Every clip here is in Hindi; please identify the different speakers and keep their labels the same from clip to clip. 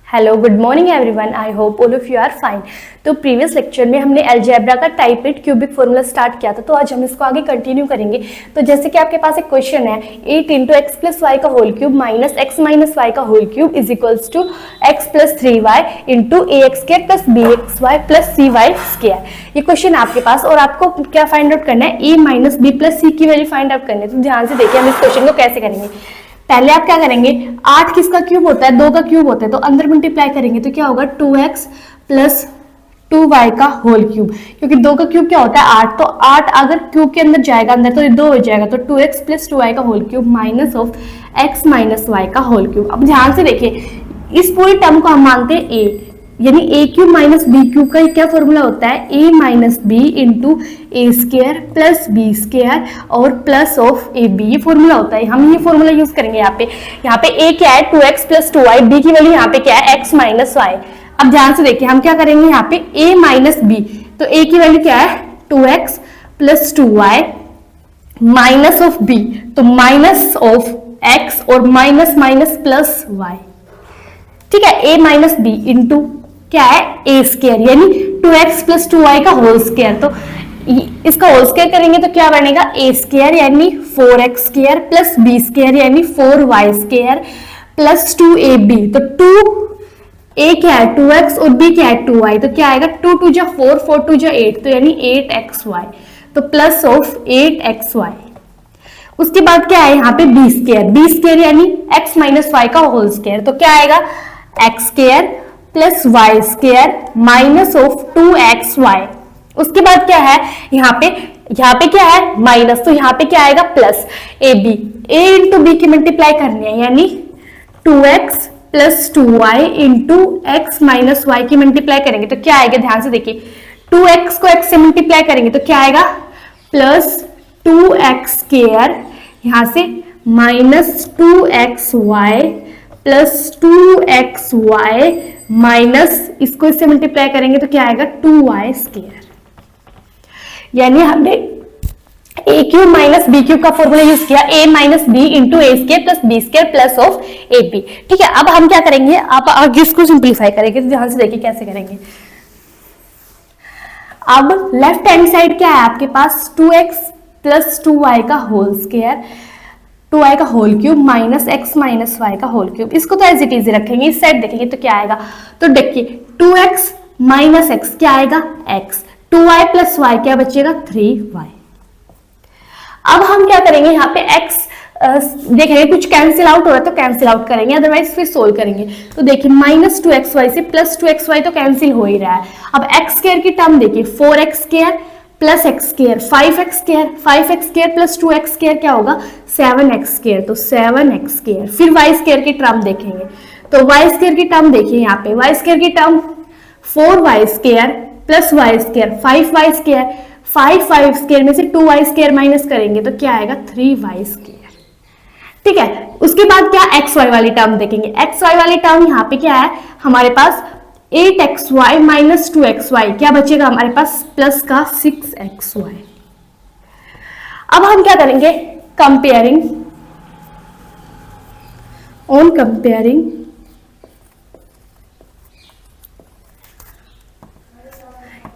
Speaker 1: Hello good morning everyone, I hope all of you are fine. तो प्रीवियस लेक्चर में हमने अलजेब्रा का टाइप 8 क्यूबिक फॉर्मूला स्टार्ट किया था, तो आज हम इसको आगे कंटिन्यू करेंगे। तो जैसे कि आपके पास एक क्वेश्चन है 8 इंटू एक्स प्लस वाई का whole cube minus X minus Y का whole cube is equals to X plus 3y into A X square plus B X Y plus C Y square. ये क्वेश्चन है आपके पास और आपको क्या फाइंड आउट करना है, ए माइनस बी प्लस सी की वैल्यू फाइंड आउट करनी है। तो ध्यान से देखिए हम इस क्वेश्चन को कैसे करेंगे। पहले आप क्या करेंगे, 8 किसका क्यूब होता है, 2 का क्यूब होता है, तो अंदर मल्टीप्लाई करेंगे तो क्या होगा 2x प्लस 2y का होल क्यूब, क्योंकि 2 का क्यूब क्या होता है 8, तो 8 अगर क्यूब के अंदर जाएगा अंदर तो ये 2 हो जाएगा, तो 2x प्लस 2y का whole cube minus of x minus y का होल क्यूब। अब ध्यान से देखिए इस पूरी टर्म को हम मानते हैं a, यानी ए क्यूब माइनस बी क्यूब का क्या फॉर्मूला होता है, ए minus B into A square plus B square और प्लस ऑफ ए बी, ये फॉर्मूला होता है। हम ये फॉर्मूला यूज करेंगे यहाँ पे ए क्या है 2x प्लस 2y, बी की वैल्यू यहाँ पे क्या है x माइनस वाई। अब ध्यान से देखिए हम क्या करेंगे यहाँ पे a माइनस बी, तो a की वैल्यू क्या है 2x plus 2y minus of b, तो माइनस ऑफ x और माइनस माइनस प्लस y, ठीक है। a माइनस बी इंटू क्या है ए स्क्वायर यानी 2x प्लस 2y का होल स्क्वायर, तो इसका होल स्क्वायर करेंगे तो क्या बनेगा ए स्क्वायर यानी 4x square plus B square यानी 4y स्क्वायर प्लस 2ab, तो 2a क्या है 2x और b क्या है 2y, तो क्या आएगा 2 2 जा 4 4 2 जा 8, तो यानी 8xy, तो प्लस ऑफ 8xy। उसके बाद क्या है यहाँ पे बी स्क्वायर यानी x माइनस वाई का होल स्क्वायर, तो क्या आएगा x square plus Y square minus of 2xy। उसके बाद क्या है यहाँ पे क्या है माइनस, तो यहाँ पे क्या आएगा plus A B, A into B की मल्टीप्लाई करनी है यानी 2x plus 2y into X minus Y की मल्टीप्लाई करेंगे तो क्या आएगा, ध्यान से देखिए 2x को x से मल्टीप्लाई करेंगे तो क्या आएगा प्लस 2x स्क्वायर, यहाँ से minus 2xy plus 2xy minus इसको इससे मल्टीप्लाई करेंगे तो क्या आएगा 2y स्क्वायर। यानी हमने A cube minus B cube का फॉर्मूला यूज किया, A minus B into A square plus B square plus of A B, ठीक है। अब हम क्या करेंगे, आप आगे इसको सिंप्लीफाई करेंगे, तो ध्यान से देखिए कैसे करेंगे। अब लेफ्ट हैंड साइड क्या है आपके पास 2x प्लस 2y का होल स्क्वायर 2y का whole cube minus x minus Y का होल क्यूब, इसको तो एज इट इज रखेंगे। इस साइड देखेंगे तो क्या आएगा, तो देखिए 2x माइनस x क्या आएगा x, 2y प्लस y क्या बचेगा 3y। अब हम क्या करेंगे यहाँ पे x देखेंगे कुछ कैंसिल आउट हो रहा है तो कैंसिल आउट करेंगे, अदरवाइज फिर सोल्व करेंगे। तो देखिए माइनस 2xy से प्लस 2xy तो कैंसिल हो ही रहा है। अब x स्क्वायर की टर्म देखिए 4x square plus x square 5x square plus 2x square क्या होगा 7x स्क्वायर, तो 7x स्क्वायर। फिर y स्क्वायर की टर्म देखेंगे तो y स्क्वायर की टर्म देखिए यहाँ पे y स्क्वायर की term 4y square plus y square 5y square 5 square में से 2y स्क्वायर माइनस करेंगे तो क्या आएगा 3y स्क्वायर, ठीक है। उसके बाद क्या xy वाली टर्म देखेंगे, xy वाली टर्म यहाँ पे क्या है हमारे पास 8xy माइनस 2xy क्या बचेगा हमारे पास प्लस का 6xy। अब हम क्या करेंगे कंपेयरिंग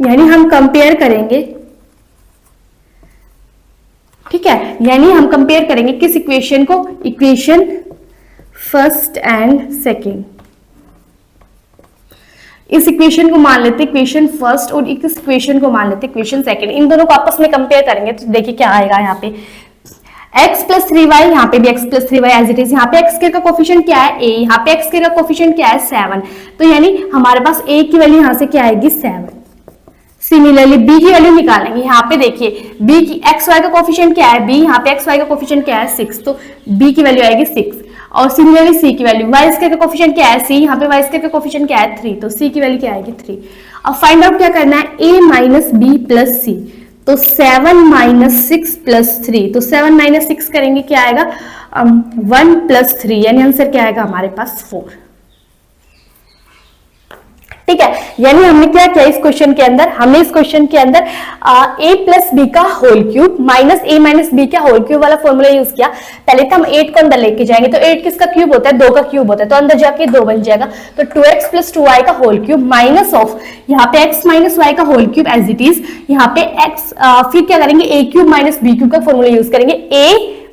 Speaker 1: यानी हम कंपेयर करेंगे, ठीक है। यानी हम कंपेयर करेंगे किस इक्वेशन को, इक्वेशन फर्स्ट एंड सेकेंड। इस इक्वेशन को मान लेते इक्वेशन फर्स्ट और इस इक्वेशन को मान लेते इक्वेशन सेकंड, इन दोनों को आपस में कंपेयर करेंगे तो देखिए क्या आएगा यहाँ पे x प्लस 3y, यहाँ पे भी x plus 3y as it is. यहाँ पे x स्क्वायर का कोफिशिएंट क्या है a, यहाँ पे x स्क्वायर का कोफिशिएंट क्या है 7, तो यानी हमारे पास a की वैल्यू यहाँ से क्या आएगी 7। सिमिलरली b की वैल्यू निकालेंगे, यहाँ पे देखिए b की xy का कोफिशिएंट क्या है b, यहाँ पे xy का कोफिशिएंट क्या है 6, तो b की वैल्यू आएगी 6। और सिमिलरली c की वैल्यू y स्क्वायर का कोफिशिएंट क्या है c, यहाँ पे y स्क्वायर का कोफिशिएंट क्या है 3, तो c की वैल्यू क्या आएगी 3। अब फाइंड आउट क्या करना है a minus B plus c, तो 7 माइनस 6 प्लस 3, तो 7 माइनस 6 करेंगे क्या आएगा 1 प्लस 3, यानी आंसर क्या आएगा हमारे पास 4, ठीक है, यानी हमने क्या किया इस क्वेश्चन के अंदर, हमने इस क्वेश्चन के अंदर a प्लस बी का whole cube minus a minus B का होल क्यूब वाला फॉर्मूला यूज किया। पहले तो हम 8 को अंदर लेके जाएंगे, तो 8 किसका क्यूब होता है, 2 का क्यूब होता है, तो अंदर जाके 2 बन जाएगा, तो 2x प्लस 2y का होल क्यूब माइनस ऑफ यहाँ पे x माइनस y का whole cube as it is, यहाँ पे x फिर क्या करेंगे a cube minus b cube का फॉर्मूला यूज करेंगे, a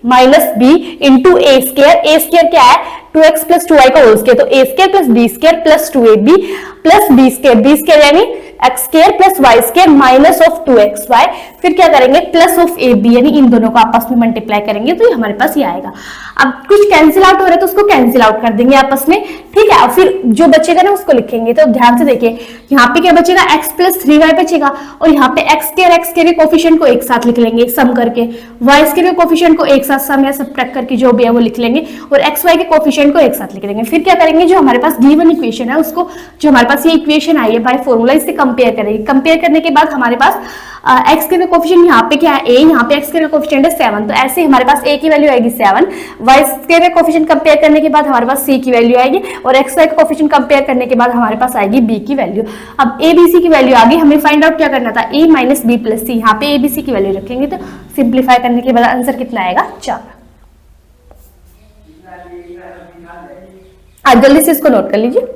Speaker 1: minus B into A square क्या है 2x प्लस 2y का होल स्केयर, तो a square plus b square plus 2ab plus b square यानी x square plus y square minus of 2xy, फिर क्या करेंगे प्लस ऑफ ab, यानी इन दोनों को आपस में मल्टीप्लाई करेंगे तो ये हमारे पास ये आएगा। अब कुछ कैंसिल आउट हो रहा है तो उसको कैंसिल आउट कर देंगे आपस में, ठीक है, और फिर जो बचेगा ना उसको लिखेंगे। तो ध्यान से देखिए यहाँ पे क्या बचेगा x प्लस 3y बचेगा, और यहाँ पे x स्केयर के कोफिशिएंट को एक साथ लिख लेंगे सम करके, y स्केयर के कोफिशिएंट को एक साथ सम या सब्ट्रैक्ट करके जो भी है वो लिख लेंगे, और xy के कोफिशिएंट को एक साथ लिख देंगे। फिर क्या करेंगे, जो हमारे पास गिवन इक्वेशन है उसको, जो हमारे पास ये इक्वेशन आई है बाय फॉर्मूला, इससे कंपेयर करेंगे। कंपेयर करने के बाद हमारे पास x के कोफिशिएंट यहाँ पे क्या है a, यहाँ पे x के कोफिशिएंट है 7, तो ऐसे हमारे पास a की वैल्यू आएगी 7, y के कोफिशिएंट कंपेयर करने के बाद हमारे पास c की वैल्यू आएगी, और xy के कोफिशिएंट कंपेयर करने के बाद हमारे पास आएगी b की वैल्यू। अब a b c की वैल्यू आ गई, हमें फाइंड आउट क्या करना था, a माइनस बी प्लस सी, यहाँ पे a b c की वैल्यू रखेंगे तो सिंप्लीफाई करने के बाद आंसर कितना आएगा 4। आज जल्दी से इसको नोट कर लीजिए।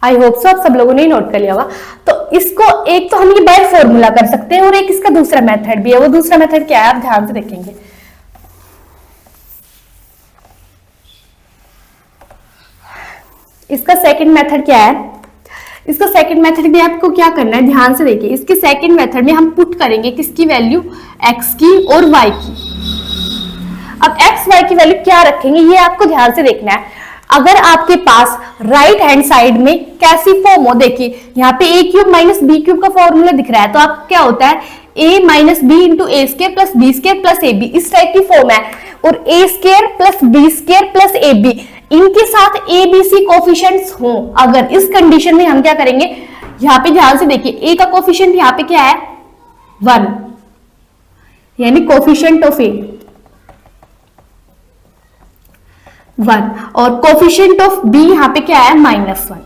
Speaker 1: आई होप सो आप सब लोगों ने नोट कर लिया होगा। तो इसको एक तो हम ये बाय फॉर्मूला कर सकते हैं, और एक इसका दूसरा मेथड भी है। वो दूसरा मेथड क्या है आप ध्यान से देखेंगे। इसका सेकंड मेथड क्या है, इसका सेकंड मेथड भी आपको क्या करना है ध्यान से देखिए। इसके सेकंड मेथड में हम पुट करेंगे किसकी वैल्यू, x की और y की। अब x y की वैल्यू क्या रखेंगे ये आपको ध्यान से देखना है। अगर आपके पास राइट हैंड साइड में कैसी फॉर्म हो, देखिए यहाँ पे a cube minus B cube का फॉर्मूला दिख रहा है, तो आप क्या होता है a minus B into A square plus B square plus A B, इस टाइप की फॉर्म है। और a square plus B square plus A B, इनके साथ ए बी सी कोफिशिएंट्स हो, अगर इस कंडीशन में हम क्या करेंगे, यहाँ पे ध्यान से देखिए a का कोफिशिएंट यहाँ पे क्या है 1, यानी कोफिशिएंट ऑफ a 1, और कोफिशिएंट ऑफ b यहाँ पे क्या है -1,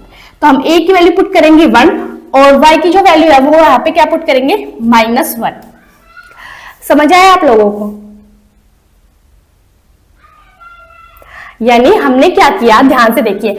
Speaker 1: तो हम a की वैल्यू पुट करेंगे 1, और y की जो वैल्यू है वो यहाँ पे क्या पुट करेंगे -1। समझ आया आप लोगों को? यानी हमने क्या किया ध्यान से देखिए,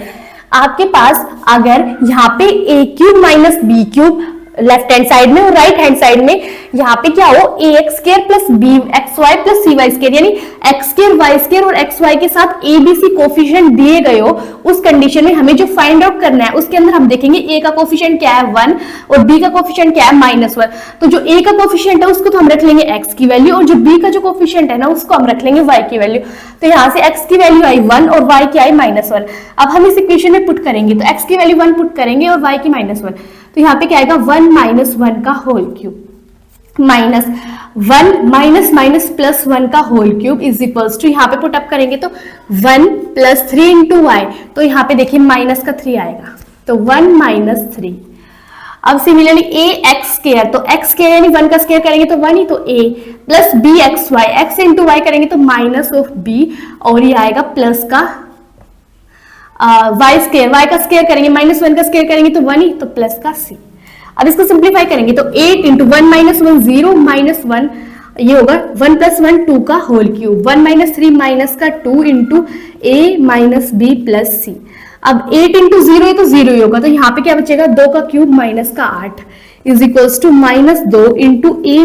Speaker 1: आपके पास अगर यहाँ पे a cube minus B cube left hand side में और राइट हैंड साइड में यहाँ पे क्या हो ax square plus B X Y plus C Y square, यानी एक्स स्क्वायर वाई स्क्वायर और एक्स वाई के साथ ए बी सी कोफिशिएंट दिए गए हो, उस कंडीशन में हमें जो फाइंड आउट करना है उसके अंदर हम देखेंगे a का कोफिशिएंट क्या है 1 और b का कोफिशिएंट क्या है -1। तो जो a का कोफिशिएंट है उसको तो हम रख लेंगे x की वैल्यू, और जो b का जो कोफिशिएंट है ना उसको हम रख लेंगे y की वैल्यू। तो यहाँ से x की वैल्यू आई 1 और y की आई -1। अब हम इस इक्वेशन में पुट करेंगे, तो x की वैल्यू 1 पुट करेंगे और y की -1, तो यहाँ पे क्या आएगा 1 - 1 का whole cube minus 1 minus minus plus 1 का whole cube is equals to, यहाँ पे पुट अप करेंगे तो 1 + 3 × y, तो यहाँ पे देखिए माइनस का 3 आएगा, तो 1 - 3। अब सिमिलरली ax स्क्वायर, तो x स्क्वायर यानी 1 का स्क्वायर करेंगे तो 1 ही, तो a plus bxy, x × y करेंगे तो माइनस ऑफ b, और ये आएगा प्लस का y स्क्वायर, y का स्क्वायर करेंगे -1 का स्क्वायर करेंगे तो 1 ही, तो प्लस का c। अब इसको सिंप्लीफाई करेंगे तो 8 × 1 - 1 0 -1, ये होगा 1 + 1 2 का होल क्यूब, 1 - 3 माइनस का 2 × a - b + c। अब 8 × 0 है तो 0 ही होगा, तो यहाँ पे क्या बचेगा 2 का क्यूब माइनस का 8 is equals to -2 × a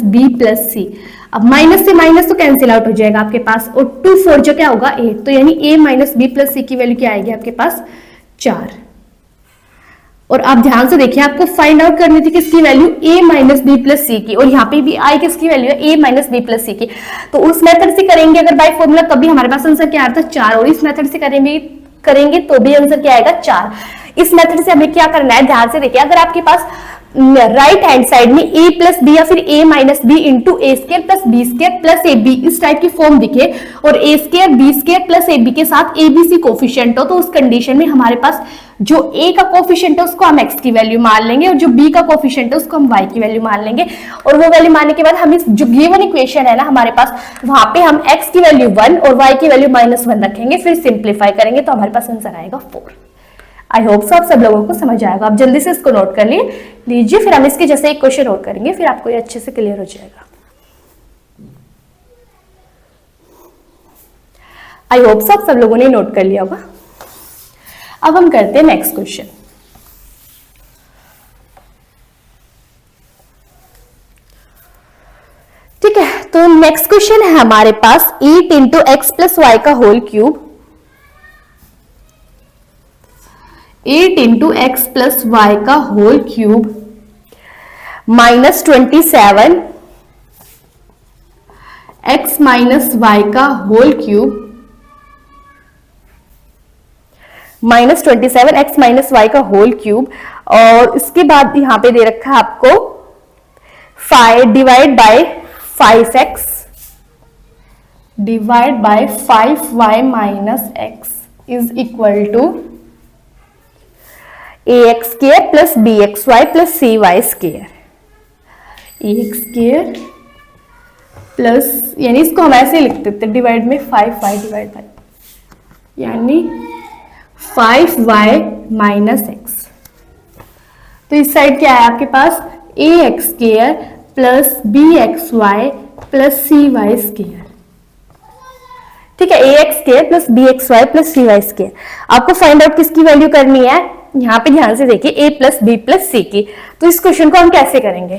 Speaker 1: - b + c। अब माइनस से माइनस तो कैंसिल आउट हो जाएगा आपके पास, और 2 4 जो क्या होगा 8, तो यानी a - b + c की वैल्यू क्या आएगी आपके पास 4। और आप ध्यान से देखिए, आपको फाइंड आउट करनी थी किसकी वैल्यू a - b + c की, और यहाँ पे भी i किसकी वैल्यू है a - b + c की। तो उस मेथड से करेंगे अगर बाय फॉर्मूला, तभी हमारे पास आंसर क्या आता है 4, और इस मेथड से करेंगे तो भी आंसर क्या आएगा 4। इस मेथड से हमें क्या करना है ध्यान से देखिए, अगर आपके पास राइट हैंड साइड में a प्लस बी या फिर a minus B into A square plus B square plus A B इस टाइप की फॉर्म दिखे और a square B square plus A B के साथ ए बी सी कोफिशिएंट हो, तो उस कंडीशन में हमारे पास जो a का कोफिशिएंट है उसको हम x की वैल्यू मान लेंगे और जो b का कोफिशिएंट है उसको हम y की वैल्यू मान लेंगे। और वो वैल्यू मानने के बाद हम इस जो गिवन इक्वेशन है ना हमारे पास, वहां पे हम x की वैल्यू 1 और y की वैल्यू -1 रखेंगे, फिर सिंप्लीफाई करेंगे तो हमारे पास आंसर आएगा 4। आई होप सो आप सब लोगों को समझ आएगा। आप जल्दी से इसको नोट कर लीजिए, फिर हम इसके जैसे एक क्वेश्चन और करेंगे, फिर आपको ये अच्छे से क्लियर हो जाएगा। आई होप सो आप सब लोगों ने नोट कर लिया होगा। अब हम करते हैं नेक्स्ट क्वेश्चन। ठीक है, तो नेक्स्ट क्वेश्चन है हमारे पास 8 इंटू एक्स प्लस वाई का whole cube, 8 into X plus Y का whole cube -27 X minus Y का whole cube -27 X minus Y का होल क्यूब, और इसके बाद यहां पे दे रखा है आपको 5 divide by 5x divide by 5y minus x is equal to ax square plus bxy plus cy square, ax square plus, यानी इसको हम ऐसे लिख देते हैं डिवाइड में 5y डिवाइड बाय, यानी 5y माइनस x। तो इस साइड क्या है आपके पास ax square plus bxy plus cy square. ठीक है, ax square plus bxy plus cy square. आपको फाइंड आउट किसकी वैल्यू करनी है, यहां पे ध्यान से देखिए a प्लस बी प्लस सी की। तो इस क्वेश्चन को हम कैसे करेंगे,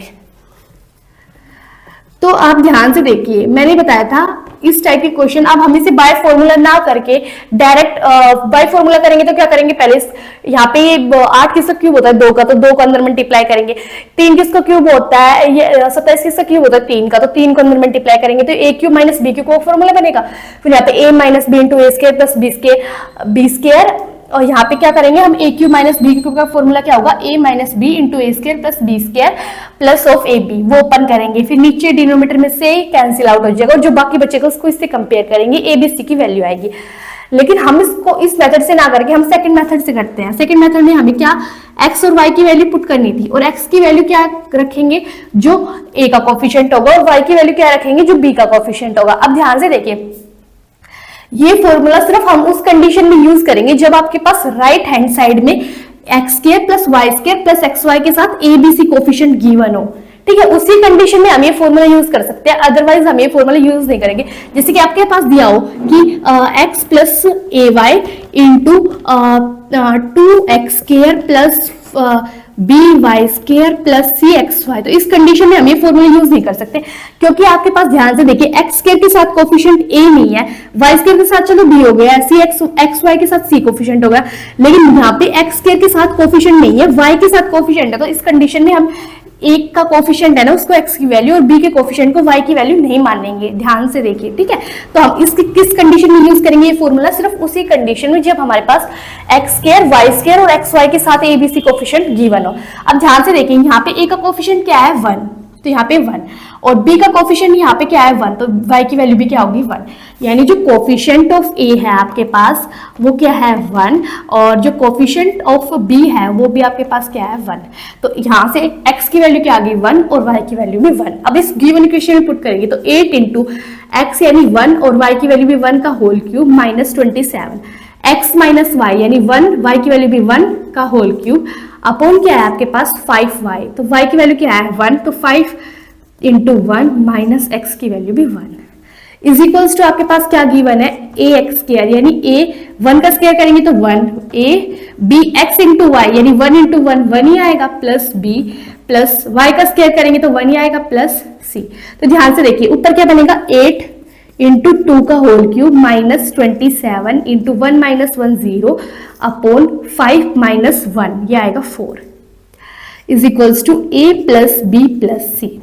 Speaker 1: तो आप ध्यान से देखिए, मैंने बताया था इस टाइप के क्वेश्चन अब हम इसे बाय फॉर्मूला ना करके डायरेक्ट बाय फॉर्मूला करेंगे। तो क्या करेंगे, पहले यहाँ पे 8 किसका क्यूब होता है 2 का, तो 2 को अंदर मल्टीप्लाई करेंगे। 3 किसका क्यूब होता है, ये 27 किसका क्यूब होता है 3 का, तो 3 को अंदर मल्टीप्लाई करेंगे तो a cube minus B cube का फॉर्मूला बनेगा। फिर यहाँ पे a minus B into A square plus B square, और यहाँ पे क्या करेंगे हम a cube minus B cube का फॉर्मूला क्या होगा, a minus B into A square plus B square plus of A B, वो ओपन करेंगे। फिर नीचे डिनोमिनेटर में से कैंसिल आउट हो जाएगा और जो बाकी बचेगा उसको इससे कंपेयर करेंगे, ए बी सी की वैल्यू आएगी। लेकिन हम इसको इस मेथड से ना करके हम सेकंड मेथड से करते हैं। सेकंड मेथड में हमें क्या x और y की वैल्यू पुट करनी थी, और x की वैल्यू क्या रखेंगे, जो a का कोफिशिएंट होगा, और y की वैल्यू क्या रखेंगे, जो b का कोफिशिएंट होगा। अब ध्यान से देखिए, ये फॉर्मूला सिर्फ हम उस कंडीशन में यूज करेंगे जब आपके पास राइट हैंड साइड में X square plus Y square plus X Y के साथ A B C coefficient given हो। ठीक है, उसी कंडीशन में हम ये फॉर्मूला यूज कर सकते हैं, अदरवाइज हम ये फॉर्मूला यूज नहीं करेंगे। जैसे कि आपके पास दिया हो कि x plus A Y into 2x square plus B Y square plus C X Y, तो इस कंडीशन में हम ये फॉर्मूला यूज नहीं कर सकते, क्योंकि आपके पास ध्यान से देखिए एक्स स्क्वायर के साथ कोफिशिएंट ए नहीं है, वाई स्क्वायर के साथ चलो बी हो गया, सी एक्स वाई के साथ सी कोफिशिएंट हो गया, लेकिन यहाँ पे एक्स स्क्वायर के साथ कोफिशिएंट नहीं है, वाई के साथ कोफिशिएंट है। तो इस कंडीशन में हम एक का कोफिशिएंट है ना उसको x की वैल्यू और b के कोफिशिएंट को y की वैल्यू नहीं मानेंगे। ध्यान से देखिए, ठीक है। तो हम इसकी किस कंडीशन में यूज करेंगे ये फॉर्मूला, सिर्फ उसी कंडीशन में जब हमारे पास x स्क्वायर y स्क्वायर और xy के साथ a b c coefficient given हो। अब ध्यान से देखिए, यहाँ पे a का कोफिशिएंट क्या है 1, तो यहाँ पे 1, और b का कोफिशिएंट यहाँ पे क्या है 1, तो y की वैल्यू भी क्या होगी 1। यानी जो कोफिशिएंट ऑफ a है आपके पास वो क्या है 1, और जो कोफिशिएंट ऑफ b है वो भी आपके पास क्या है 1। तो यहाँ से x की वैल्यू क्या आ गई 1 और y की वैल्यू भी 1। अब इस गिवन इक्वेशन में पुट करेंगे तो 8 इंटू एक्स यानी 1 और y की वैल्यू भी 1 का whole cube minus 27 x minus Y यानी 1, y की वैल्यू भी 1 का होल क्यूब अपॉन क्या है आपके पास 5y, तो y की वैल्यू क्या है 1, तो 5 इंटू 1 माइनस x की वैल्यू भी 1 इज इक्वल्स टू आपके पास क्या गिवन है a एक्स स्क्वायर, यानी a 1 का स्क्वायर करेंगे तो 1 a b x into Y यानी 1 इंटू 1 1 ही आएगा प्लस b प्लस y का स्क्वायर करेंगे तो 1 ही आएगा प्लस c। तो ध्यान से देखिए ऊपर क्या बनेगा 8 इंटू 2 का whole cube minus 27 into 1 minus 1 0 upon 5 minus 1 ये आएगा 4 is equals to a plus B plus C.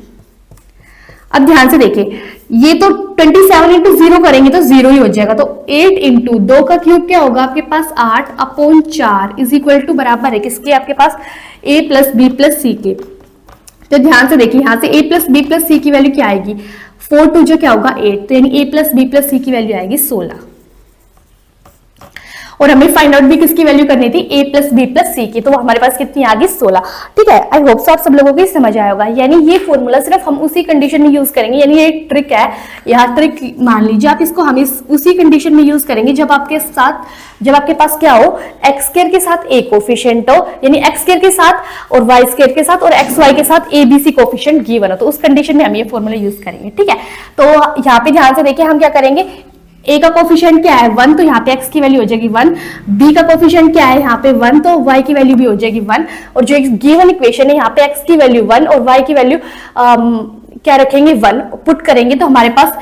Speaker 1: अब ध्यान से देखिए ये तो 27 इंटू 0 करेंगे तो 0 ही हो जाएगा, तो 8 इंटू 2 का क्यूब क्या होगा आपके पास 8 अपॉन 4 इज इक्वल टू बराबर है किसके आपके पास a प्लस बी प्लस सी के। तो ध्यान से देखिए, यहाँ से a प्लस बी प्लस सी की वैल्यू क्या आएगी, 4 2 जो क्या होगा 8, तो यानी a प्लस बी प्लस सी की वैल्यू आएगी 16। और हमें फाइंड आउट भी किसकी वैल्यू करनी थी, a प्लस बी प्लस सी की, तो वो हमारे पास कितनी आ गई 16। ठीक है, आई होप सो आप सब लोगों को समझ आया होगा। यानी ये फॉर्मूला सिर्फ हम उसी कंडीशन में यूज करेंगे, यानी ये एक ट्रिक है, यहाँ ट्रिक मान लीजिए आप इसको, हम उसी कंडीशन में यूज करेंगे जब आपके पास क्या हो, एक्स स्क्वायर के साथ ए कोफिशिएंट हो, यानी एक्स स्क्वायर के साथ और वाई स्क्वायर के साथ और एक्स वाई के साथ A B C coefficient given हो, तो उस कंडीशन में हम ये फॉर्मूला यूज करेंगे। ठीक है, तो यहाँ पे ध्यान से देखिए हम क्या करेंगे, a का कोफिशिएंट क्या है 1, तो यहाँ पे x की वैल्यू हो जाएगी 1, b का कोफिशिएंट क्या है यहाँ पे 1, तो y की वैल्यू भी हो जाएगी 1, और जो गिवन इक्वेशन है यहाँ पे x की वैल्यू 1 और y की वैल्यू क्या रखेंगे 1, पुट करेंगे तो हमारे पास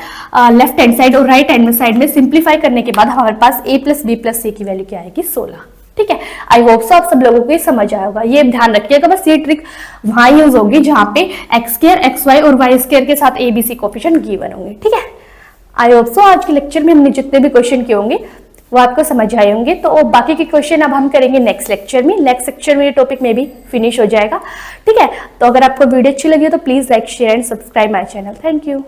Speaker 1: लेफ्ट हैंड साइड और राइट हैंड साइड में सिंप्लीफाई करने के बाद हमारे पास a प्लस बी प्लस सी की वैल्यू क्या आएगी 16। ठीक है, आई होप सो आप सब लोगों को ये समझ आया होगा। ये ध्यान रखिएगा, बस ये ट्रिक वहां यूज होगी जहां पे एक्स स्क्वायर एक्स वाई और वाई स्क्वायर के साथ A B C coefficient given होंगे। ठीक है, आई होप सो आज के लेक्चर में हमने जितने भी क्वेश्चन किए होंगे वो आपको समझ आए होंगे। तो बाकी के क्वेश्चन अब हम करेंगे नेक्स्ट लेक्चर में। नेक्स्ट लेक्चर में ये टॉपिक में भी फिनिश हो जाएगा। ठीक है, तो अगर आपको वीडियो अच्छी लगी हो तो please like share and subscribe my channel. Thank you.